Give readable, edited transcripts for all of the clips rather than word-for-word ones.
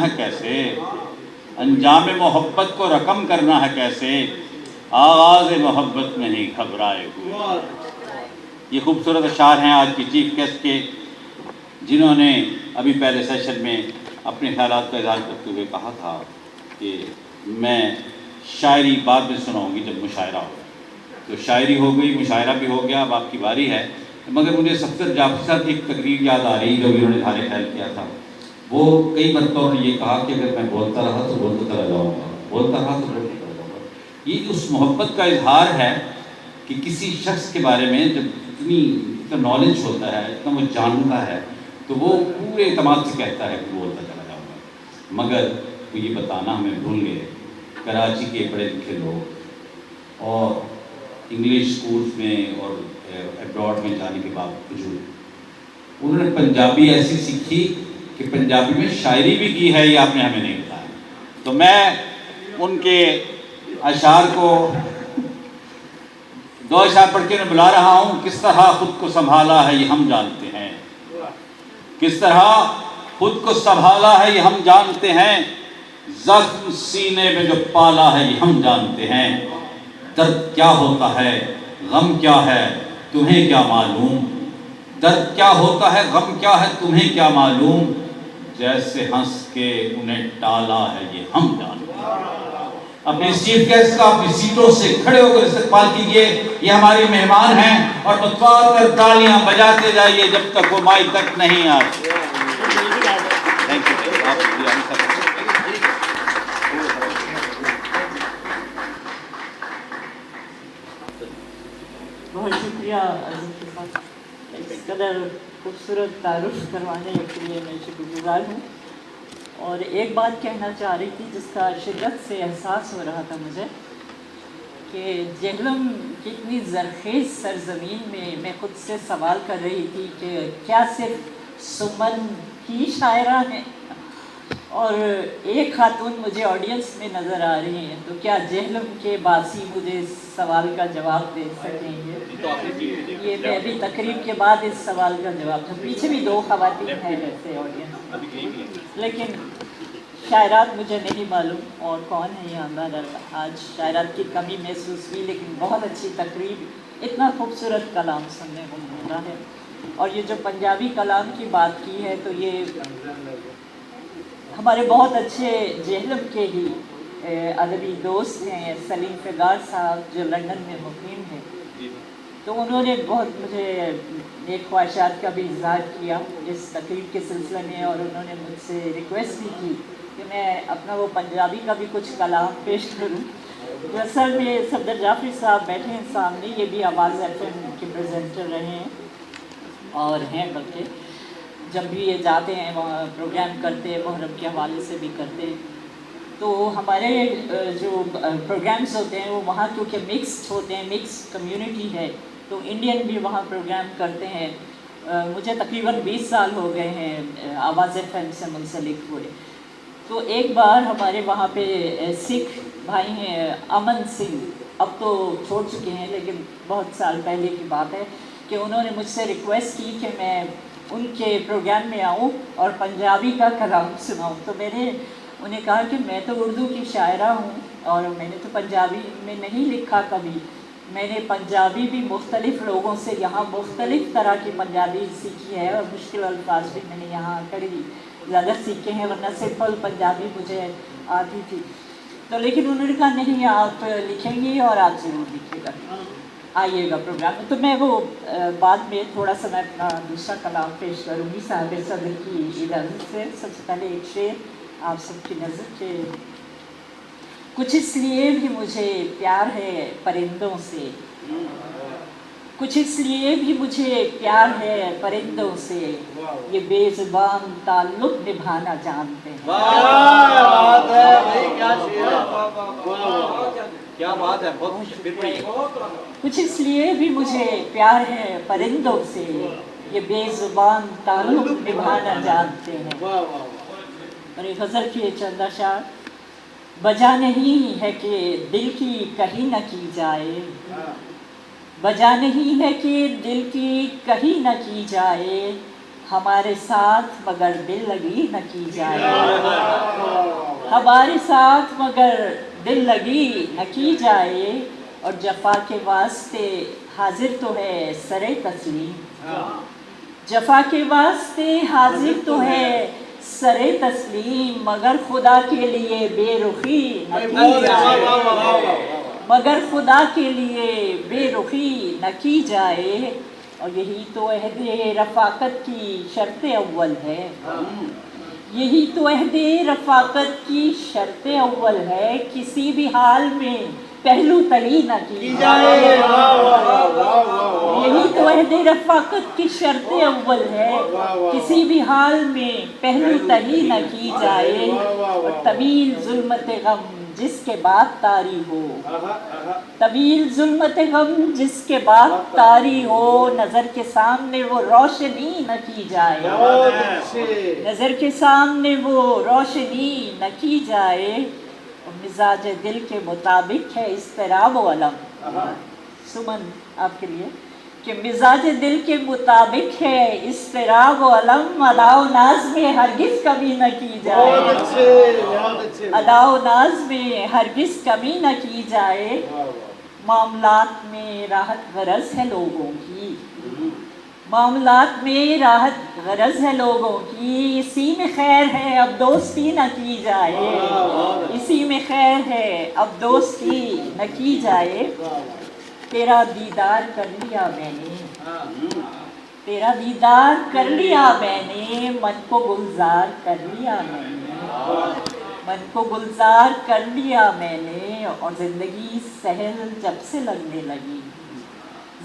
ہے کیسے، انجام محبت کو رقم کرنا ہے کیسے، آغاز محبت میں نہیں گھبرائے ہوئے۔ یہ خوبصورت اشعار ہیں آج کی چیف گیسٹ کے، جنہوں نے ابھی پہلے سیشن میں اپنے خیالات کا اظہار کرتے ہوئے کہا تھا کہ میں شاعری بعد میں سناؤں گی جب مشاعرہ ہو۔ تو شاعری ہو گئی، مشاعرہ بھی ہو گیا، اب آپ کی باری ہے۔ مگر مجھے سفدر جعفری صاحب کی ایک تقریر یاد آ رہی جو انہوں نے اظہار خیال کیا تھا۔ وہ کئی مرتبہ نے یہ کہا کہ اگر میں بولتا رہا تو بولتا چلا جاؤں گا، بولتا رہا تو بولتا چلا جاؤں گا۔ یہ اس محبت کا اظہار ہے کہ کسی شخص کے بارے میں جب اتنا نالج ہوتا ہے، اتنا وہ جانتا ہے، تو وہ پورے اعتماد سے کہتا ہے کہ بولتا چلا جاؤں گا۔ مگر وہ یہ بتانا ہمیں بھول گئے، کراچی کے پڑھے لکھے لوگ اور انگلش اسکولس میں اور ایبراڈ میں جانے کے باوجود انہوں نے پنجابی ایسی سیکھی کہ پنجابی میں شاعری بھی کی ہے، یہ آپ نے ہمیں نہیں بتایا۔ تو میں ان کے اشعار کو دو اشعار پڑھ کے میں بلا رہا ہوں۔ کس طرح خود کو سنبھالا ہے یہ ہم جانتے ہیں، کس طرح خود کو سنبھالا ہے یہ ہم جانتے ہیں، زخم سینے میں جو پالا ہے یہ ہم جانتے ہیں، درد کیا ہوتا ہے غم کیا ہے تمہیں کیا معلوم، درد کیا ہوتا ہے غم کیا ہے تمہیں کیا معلوم، جیسے ہنس کے انہیں ٹالا ہے یہ ہم جانتے ہیں۔ اپنے چیف گیسٹ کا اپنی سیٹوں سے کھڑے ہو کر استقبال کیجئے، یہ ہمارے مہمان ہیں، اور متواتر کر تالیاں بجاتے جائیے جب تک وہ مائک تک نہیں آتے۔ بہت شکریہ عزیز کے ساتھ اس قدر خوبصورت تعارف کروانے کے لیے میں شکر گزار ہوں۔ اور ایک بات کہنا چاہ رہی تھی جس کا شدت سے احساس ہو رہا تھا مجھے، کہ جہلم کی اتنی زرخیز سرزمین میں خود سے سوال کر رہی تھی کہ کیا صرف سمن ہی شاعرہ ہیں، اور ایک خاتون مجھے آڈینس میں نظر آ رہی ہیں، تو کیا جہلم کے باسی مجھے اس سوال کا جواب دے سکیں گے؟ یہ میں بھی تقریب کے بعد اس سوال کا جواب دوں۔ پیچھے بھی دو خواتین ہیں ویسے آڈینس، لیکن شاعرات مجھے نہیں معلوم اور کون ہے یہ اندر۔ آج شاعرات کی کمی محسوس ہوئی، لیکن بہت اچھی تقریب، اتنا خوبصورت کلام سننے کو ملا ہے۔ اور یہ جو پنجابی کلام کی بات کی ہے، تو یہ ہمارے بہت اچھے جہلم کے ہی ادبی دوست ہیں سلیم فگار صاحب، جو لندن میں مقیم ہیں، تو انہوں نے بہت مجھے نیک خواہشات کا بھی اظہار کیا اس تقریب کے سلسلے میں، اور انہوں نے مجھ سے ریکویسٹ بھی کی کہ میں اپنا وہ پنجابی کا بھی کچھ کلام پیش کروں۔ جو اصل میں صفدر جعفری صاحب بیٹھے ہیں سامنے، یہ بھی آواز ایف ایم کے پریزنٹر رہے ہیں اور ہیں، بلکہ جب بھی یہ جاتے ہیں وہاں پروگرام کرتے ہیں، محرم کے حوالے سے بھی کرتے ہیں، تو ہمارے جو پروگرامز ہوتے ہیں وہ وہاں کیونکہ مکسڈ ہوتے ہیں، مکس کمیونٹی ہے، تو انڈین بھی وہاں پروگرام کرتے ہیں۔ مجھے تقریباً 20 سال ہو گئے ہیں آواز ایف ایم سے منسلک ہوئے۔ تو ایک بار ہمارے وہاں پہ سکھ بھائی ہیں امن سنگھ، اب تو چھوڑ چکے ہیں لیکن بہت سال پہلے کی بات ہے، کہ انہوں نے مجھ سے ریکویسٹ کی کہ میں ان کے پروگرام میں آؤں اور پنجابی کا کلام سناؤں۔ تو میں نے انہیں کہا کہ میں تو اردو کی شاعرہ ہوں اور میں نے تو پنجابی میں نہیں لکھا کبھی، میں نے پنجابی بھی مختلف لوگوں سے یہاں مختلف طرح کی پنجابی سیکھی ہے، اور مشکل الفاظ بھی میں نے یہاں کر ہی زیادہ سیکھے ہیں، ورنہ سمپل پنجابی مجھے آتی تھی۔ تو لیکن انہوں نے کہا نہیں، آپ لکھیں گی اور آپ ضرور لکھیے گا، آئیے گا پروگرام میں۔ تو میں وہ بعد میں تھوڑا سا میں اپنا دوسرا کلام پیش کروں گی صاحب صدر کی اجازت سے۔ سب سے پہلے ایک شعر آپ سب کی نظر کے، کچھ اس لیے بھی مجھے پیار ہے پرندوں سے، کچھ اس لیے بھی مجھے پیار ہے پرندوں سے، یہ بے زبان تعلق نبھانا جانتے ہیں۔ کیا بات ہے، بہت کچھ اس لیے بھی مجھے پیار ہے پرندوں سے، یہ بے زبان تعلق نبھانا جانتے ہیں۔ اور ایک غزل کی چند اشعار، بجا نہیں ہے کہ دل کی کہیں نہ کی جائے، بجا نہیں ہے کہ دل کی کہیں نہ کی جائے، ہمارے ساتھ مگر دل لگی نہ کی جائے، ہمارے ساتھ مگر دل لگی نہ کی جائے، اور جفا کے واسطے حاضر تو ہے سر تسلیم، جفا کے واسطے حاضر تو ہے سر تسلیم، مگر خدا کے لیے بے رخی نہ کی جائے، مگر خدا کے لیے بے رخی نہ کی جائے، اور یہی تو عہد رفاقت کی شرط اول ہے، یہی تو عہد رفاقت کی شرط اول ہے، کسی بھی حال میں پہلو تلی نہ کی جائے، یہی تو عہد رفاقت کی شرط اول ہے، کسی بھی حال میں پہلو تلی نہ کی جائے، اور طویل ظلمت غم جس کے بعد طاری ہو، طویل ظلمت غم جس کے بعد طاری ہو، نظر کے سامنے وہ روشنی نہ کی جائے، نظر کے سامنے وہ روشنی نہ کی جائے، اور مزاج دل کے مطابق ہے اضطراب و علم، سمن آپ کے لیے کہ مزاج دل کے مطابق ہے اضطراب و علم، ادا و ناز میں ہرگز کمی نہ کی جائے، ادا و ناز میں ہرگز کمی نہ کی جائے، معاملات میں راحت غرض ہے لوگوں کی، معاملات میں راحت غرض ہے لوگوں کی، اسی میں خیر ہے اب دوستی نہ کی جائے، اسی میں خیر ہے اب دوستی نہ کی جائے، تیرا دیدار کر لیا میں نے، تیرا دیدار کر لیا میں نے، من کو گلزار کر لیا میں نے، من کو گلزار کر لیا میں نے، اور زندگی سہل جب سے لگنے لگی،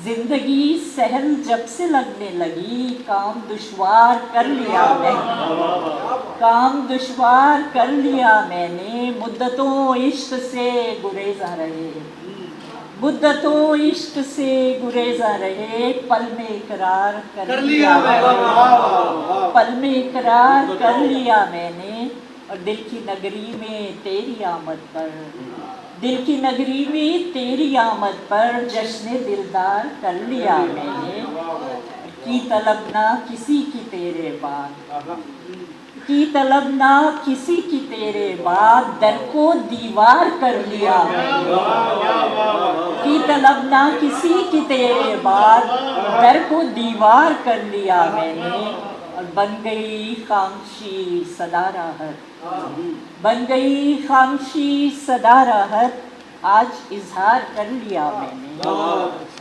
زندگی سہل جب سے لگنے لگی، کام دشوار کر لیا میں نے، کام دشوار کر لیا میں نے، مدتوں عشق سے گریزاں رہے، مدتوں عشق سے گریزاں رہے، پل میں اقرار کر لیا میں نے، پل میں اقرار کر لیا میں نے، اور دل کی نگری میں تیری آمد پر، دل کی نگری میں تیری آمد پر جشن دلدار کر لیا میں نے، کی طلب نہ کسی کی تیرے بعد، کی طلب نہ کسی کی تیرے بعد، در کو دیوار کر لیا میں نے، کی طلب نہ کسی کی تیرے بعد، در کو دیوار کر لیا میں نے، اور بن گئی خاموشی صدا راحت، بن گئی خاموشی صدا راحت، آج اظہار کر لیا میں نے،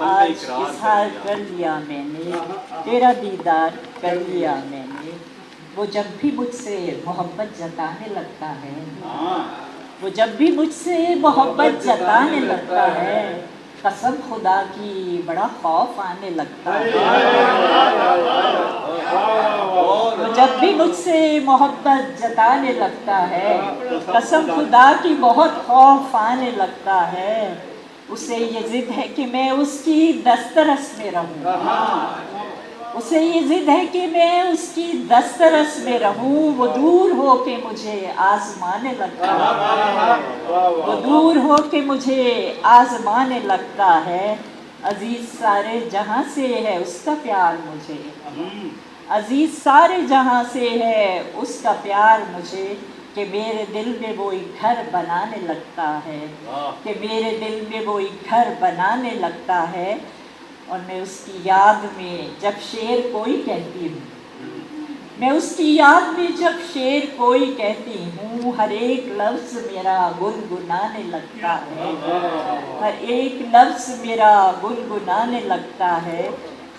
آج اظہار کر لیا میں نے، تیرا دیدار کر لیا میں نے، وہ جب بھی مجھ سے محبت جتانے لگتا ہے، وہ جب بھی مجھ سے محبت جتانے لگتا ہے، قسم خدا کی بڑا خوف آنے لگتا ہے، وہ جب بھی مجھ سے محبت جتانے لگتا ہے، قسم خدا کی بہت خوف آنے لگتا ہے، اسے یہ ضد ہے کہ میں اس کی دسترس میں رہوں، اسے یہ ضد ہے کہ میں اس کی دسترس میں رہوں، وہ دور ہو کے مجھے آزمانے لگتا ہے، وہ دور ہو کے مجھے آزمانے لگتا ہے، عزیز سارے جہاں سے ہے اس کا پیار مجھے، عزیز سارے جہاں سے ہے اس کا پیار مجھے، کہ میرے دل میں وہ ایک گھر بنانے لگتا ہے، کہ میرے دل میں وہ ایک گھر بنانے لگتا ہے، اور میں اس کی یاد میں جب شعر کوئی کہتی ہوں، میں اس کی یاد میں جب شعر کوئی کہتی ہوں، ہر ایک لفظ میرا گنگنانے لگتا ہے، ہر ایک لفظ میرا گنگنانے لگتا ہے،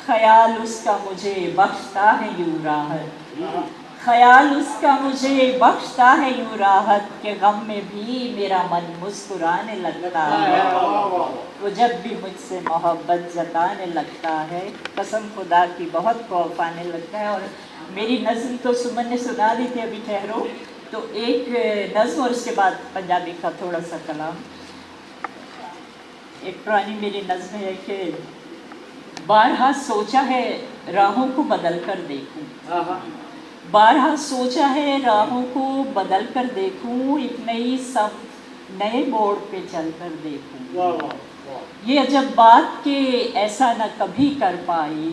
خیال اس کا مجھے بخشتا ہے یوں راحت، خیال اس کا مجھے بخشتا ہے یوں راحت، کہ غم میں بھی میرا من مسکرانے لگتا ہے، وہ جب بھی مجھ سے محبت جتانے لگتا ہے، قسم خدا کی بہت خوف آنے لگتا ہے۔ اور میری نظم تو سمن نے سنا دی تھی، ابھی ٹھہرو، تو ایک نظم اور اس کے بعد پنجابی کا تھوڑا سا کلام۔ ایک پرانی میری نظم ہے کہ بارہا سوچا ہے راہوں کو بدل کر دیکھوں، بارہا سوچا ہے راہوں کو بدل کر دیکھوں، ایک نئی سمت نئے موڑ پہ چل کر دیکھوں، یہ عجب بات کہ ایسا نہ کبھی کر پائی،